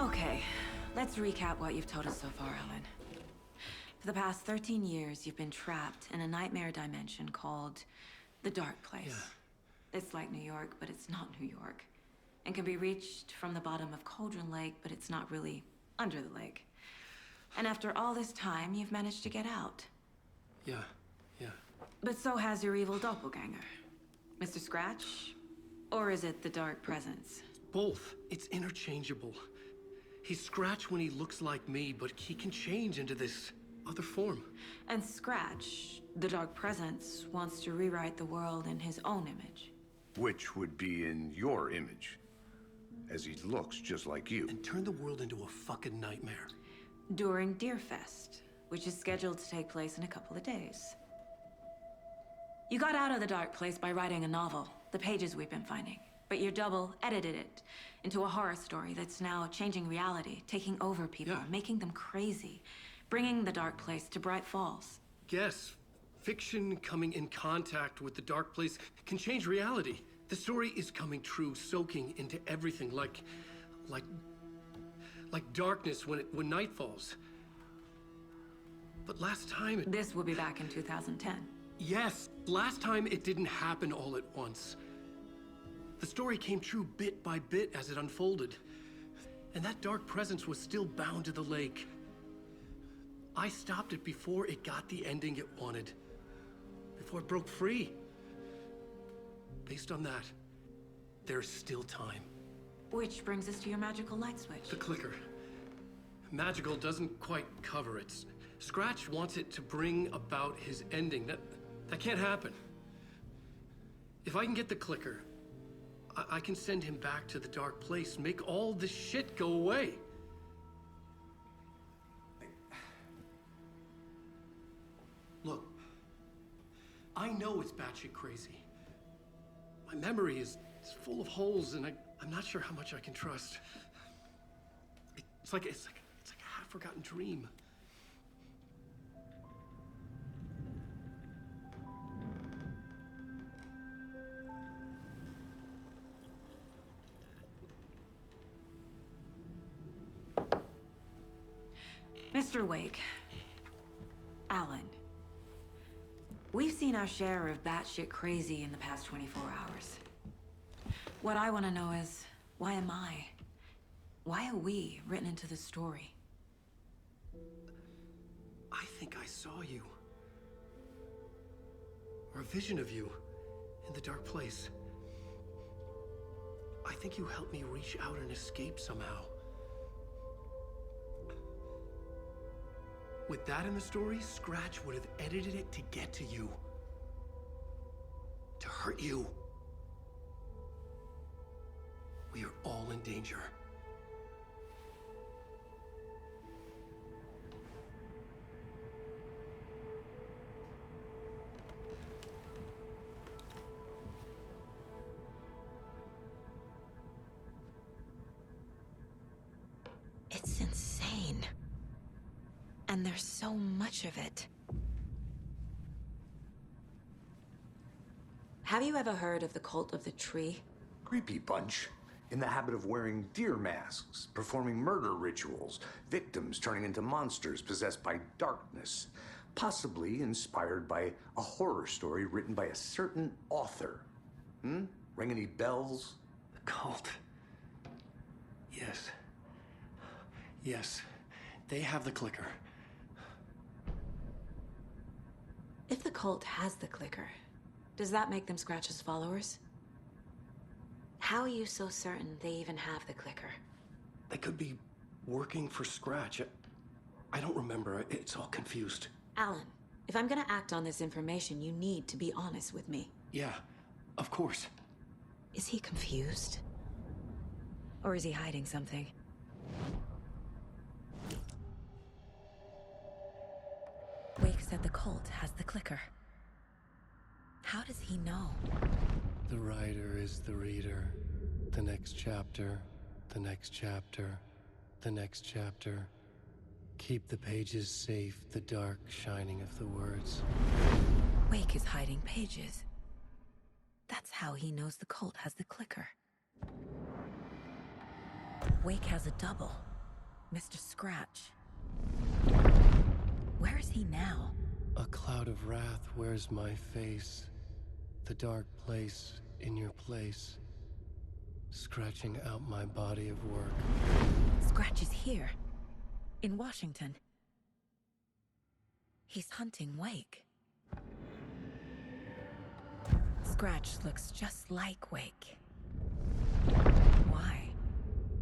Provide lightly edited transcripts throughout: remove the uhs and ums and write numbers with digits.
Okay, let's recap what you've told us so far, Alan. For the past 13 years, you've been trapped in a nightmare dimension called the Dark Place. Yeah. It's like New York, but it's not New York. And can be reached from the bottom of Cauldron Lake, but it's not really under the lake. And after all this time, you've managed to get out. Yeah. But so has your evil doppelganger. Mr. Scratch? Or is it the Dark Presence? Both. It's interchangeable. He's Scratch when he looks like me, but he can change into this other form. And Scratch, the Dark Presence, wants to rewrite the world in his own image. Which would be in your image, as he looks just like you. And turn the world into a fucking nightmare. During Deerfest, which is scheduled to take place in a couple of days. You got out of the Dark Place by writing a novel, the pages we've been finding. But your double edited it into a horror story that's now changing reality, taking over people, making them crazy, bringing the Dark Place to Bright Falls. Yes, fiction coming in contact with the Dark Place can change reality. The story is coming true, soaking into everything, like darkness when night falls. But last time This will be back in 2010. Yes, last time it didn't happen all at once. The story came true bit by bit as it unfolded. And that dark presence was still bound to the lake. I stopped it before it got the ending it wanted. Before it broke free. Based on that, there's still time. Which brings us to your magical light switch. The clicker. Magical doesn't quite cover it. Scratch wants it to bring about his ending. That can't happen. If I can get the clicker, I can send him back to the Dark Place, make all this shit go away. Look, I know it's batshit crazy. My memory is full of holes, and I'm not sure how much I can trust. It's like a half-forgotten dream. Mr. Wake, Alan, we've seen our share of batshit crazy in the past 24 hours. What I want to know is, why am I? Why are we written into the story? I think I saw you. Or a vision of you in the Dark Place. I think you helped me reach out and escape somehow. With that in the story, Scratch would have edited it to get to you. To hurt you. We are all in danger. It's insane. And there's so much of it. Have you ever heard of the Cult of the Tree? Creepy bunch. In the habit of wearing deer masks, performing murder rituals, victims turning into monsters possessed by darkness, possibly inspired by a horror story written by a certain author. Ring any bells? The cult. Yes. Yes. They have the clicker. If the cult has the clicker, does that make them Scratch's followers? How are you so certain they even have the clicker? They could be working for Scratch. I don't remember. It's all confused. Alan, if I'm gonna act on this information, you need to be honest with me. Yeah, of course. Is he confused? Or is he hiding something? Wake said the cult has the clicker. How does he know? The writer is the reader. The next chapter, the next chapter, the next chapter. Keep the pages safe, the dark shining of the words. Wake is hiding pages. That's how he knows the cult has the clicker. Wake has a double. Mr. Scratch. Where is he now? A cloud of wrath wears my face. The dark place in your place. Scratching out my body of work. Scratch is here. In Washington. He's hunting Wake. Scratch looks just like Wake. Why?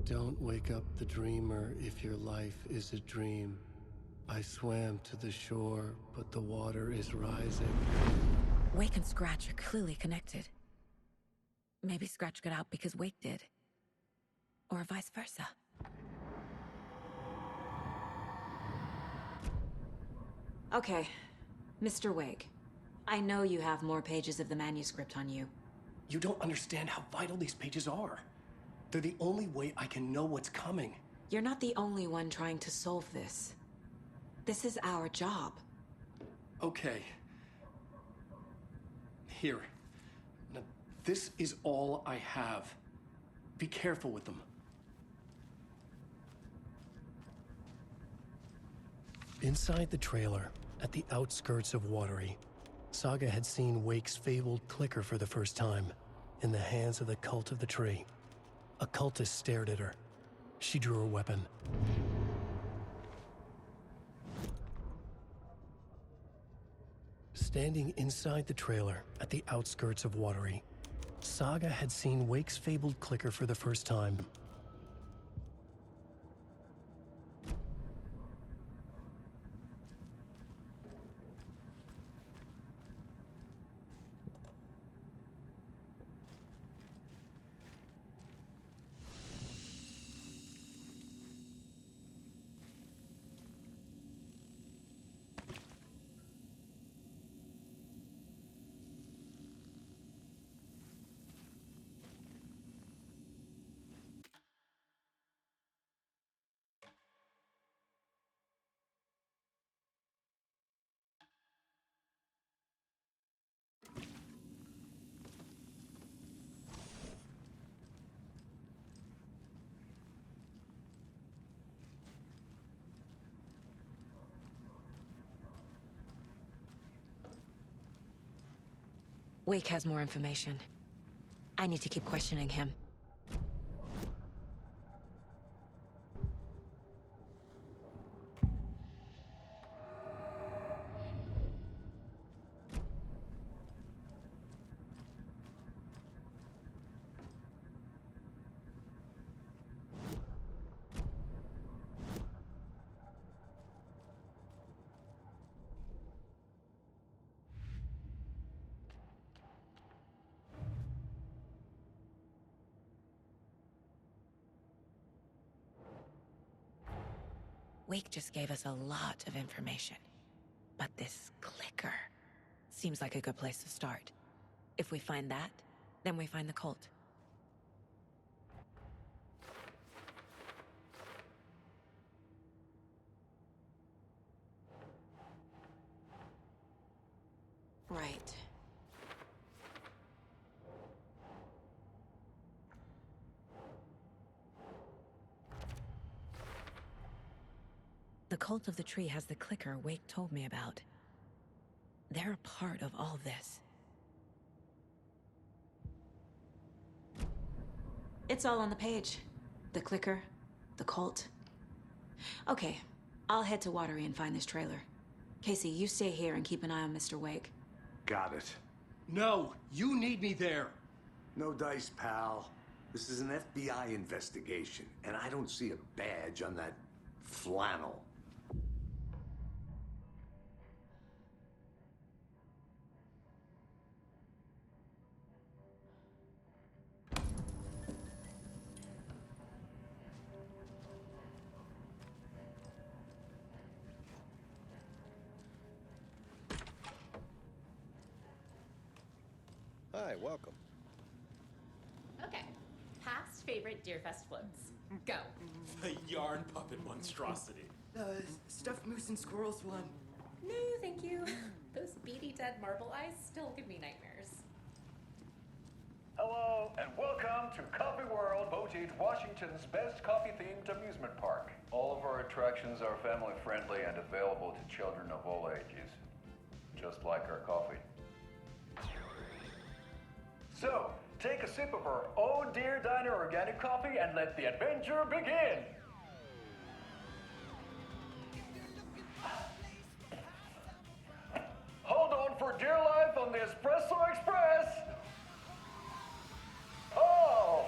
Don't wake up the dreamer if your life is a dream. I swam to the shore, but the water is rising. Wake and Scratch are clearly connected. Maybe Scratch got out because Wake did. Or vice versa. Okay, Mr. Wake. I know you have more pages of the manuscript on you. You don't understand how vital these pages are. They're the only way I can know what's coming. You're not the only one trying to solve this. This is our job. Okay. Here. Now, this is all I have. Be careful with them. Inside the trailer, at the outskirts of Watery, Saga had seen Wake's fabled clicker for the first time, in the hands of the Cult of the Tree. A cultist stared at her. She drew her weapon. Standing inside the trailer, at the outskirts of Watery, Saga had seen Wake's fabled clicker for the first time. Wake has more information. I need to keep questioning him. Wake just gave us a lot of information. But this clicker seems like a good place to start. If we find that, then we find the cult. Right. The Cult of the Tree has the clicker Wake told me about. They're a part of all this. It's all on the page. The clicker, the cult. Okay, I'll head to Watery and find this trailer. Casey, you stay here and keep an eye on Mr. Wake. Got it. No, you need me there. No dice, pal. This is an FBI investigation, and I don't see a badge on that flannel. Hi, welcome. Okay. Past favorite Deerfest floats. Go. The yarn puppet monstrosity. Stuffed moose and squirrels one. No, thank you. Those beady dead marble eyes still give me nightmares. Hello, and welcome to Coffee World voted Washington's best coffee-themed amusement park. All of our attractions are family-friendly and available to children of all ages, just like our coffee. So, take a sip of our Oh Dear Diner organic coffee and let the adventure begin! Hold on for dear life on the Espresso Express! Oh!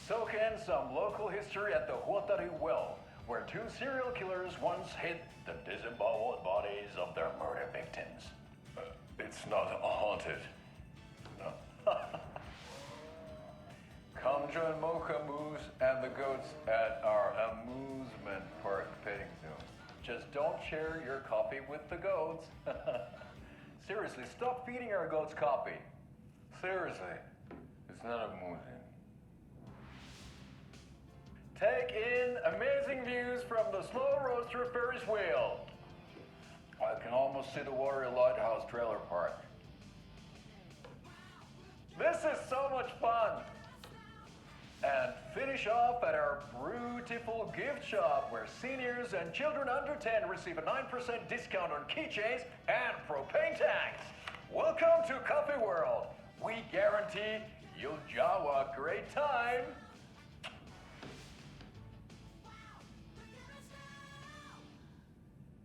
Soak in some local history at the Huatari Well, where two serial killers once hid the disemboweled bodies of their murder victims. It's not haunted. No. Come join Mocha Moose and the goats at our amusement park petting zoo. Just don't share your coffee with the goats. Seriously, stop feeding our goats coffee. Seriously, it's not amusing. Take in amazing views from the Slow Roaster Ferris wheel. I can almost see the Warrior Lighthouse Trailer Park. This is so much fun! And finish off at our beautiful gift shop where seniors and children under 10 receive a 9% discount on keychains and propane tanks. Welcome to Coffee World. We guarantee you'll have a great time.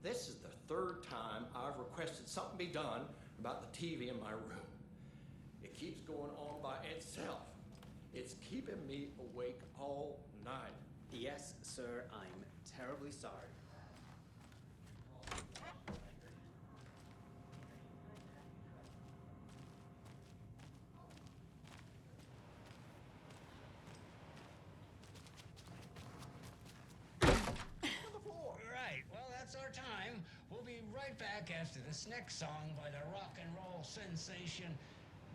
This is the third time I've requested something be done about the TV in my room. It keeps going on by itself. It's keeping me awake all night. Yes, sir, I'm terribly sorry. Right, well, that's our time. We'll be right back after this next song by the rock and roll sensation,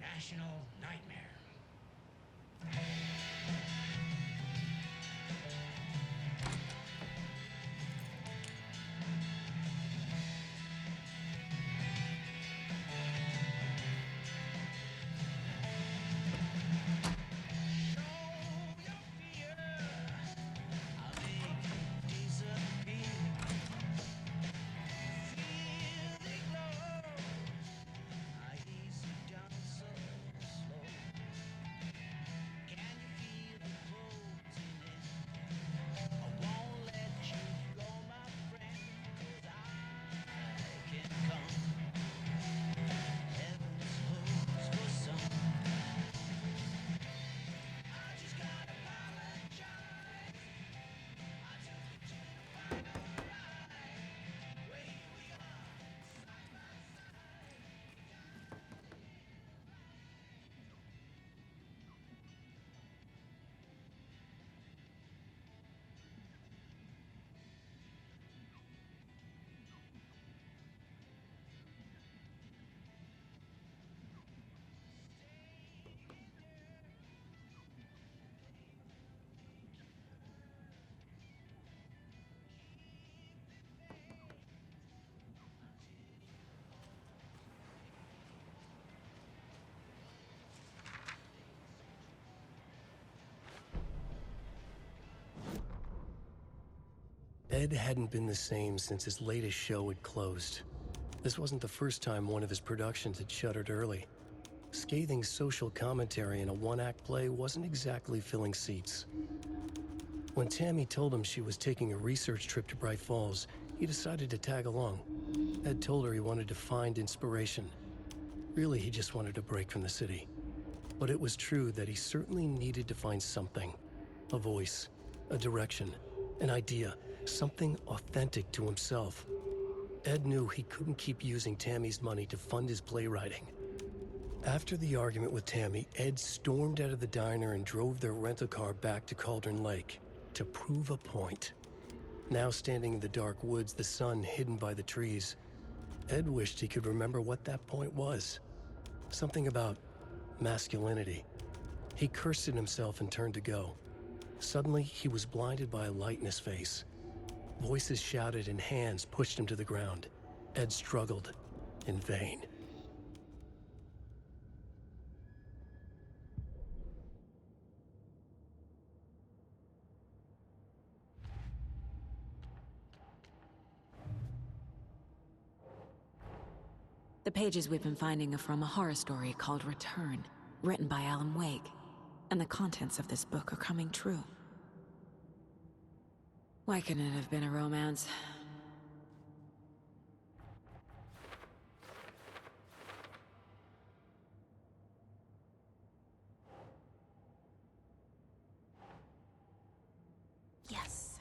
National Nightmare. Ed hadn't been the same since his latest show had closed. This wasn't the first time one of his productions had shuttered early. Scathing social commentary in a one-act play wasn't exactly filling seats. When Tammy told him she was taking a research trip to Bright Falls, he decided to tag along. Ed told her he wanted to find inspiration. Really, he just wanted a break from the city. But it was true that he certainly needed to find something. A voice, a direction, an idea, something authentic to himself. Ed knew he couldn't keep using Tammy's money to fund his playwriting. After the argument with Tammy, Ed stormed out of the diner and drove their rental car back to Cauldron Lake to prove a point. Now standing in the dark woods, the sun hidden by the trees, Ed wished he could remember what that point was. Something about masculinity. He cursed at himself and turned to go. Suddenly, he was blinded by a light in his face. Voices shouted and hands pushed him to the ground. Ed struggled, in vain. The pages we've been finding are from a horror story called Return, written by Alan Wake. And the contents of this book are coming true. Why couldn't it have been a romance? Yes.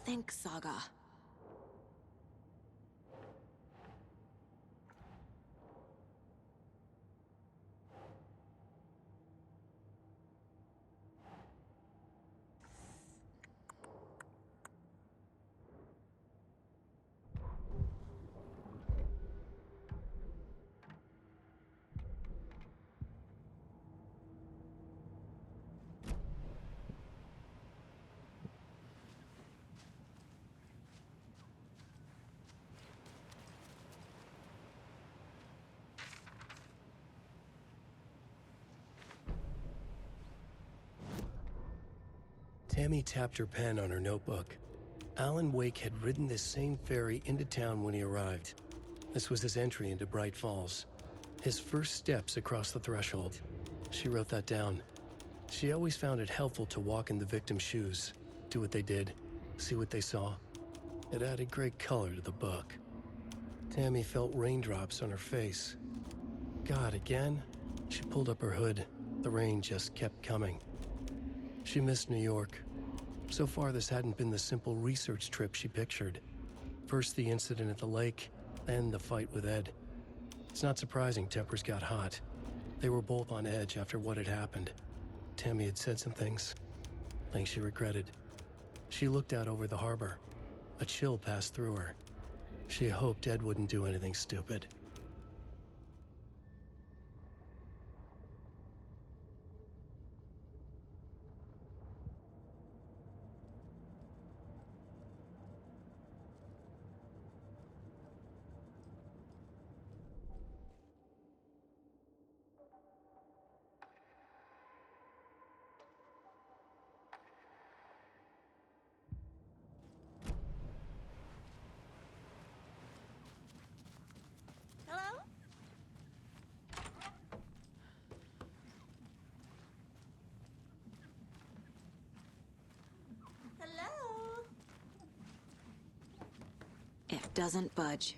Think, Saga. Tammy tapped her pen on her notebook. Alan Wake had ridden this same ferry into town when he arrived. This was his entry into Bright Falls. His first steps across the threshold. She wrote that down. She always found it helpful to walk in the victim's shoes, do what they did, see what they saw. It added great color to the book. Tammy felt raindrops on her face. God, again? She pulled up her hood. The rain just kept coming. She missed New York. So far, this hadn't been the simple research trip she pictured. First the incident at the lake, then the fight with Ed. It's not surprising tempers got hot. They were both on edge after what had happened. Tammy had said some things she regretted. She looked out over the harbor. A chill passed through her. She hoped Ed wouldn't do anything stupid. Hello? Hello? It doesn't budge.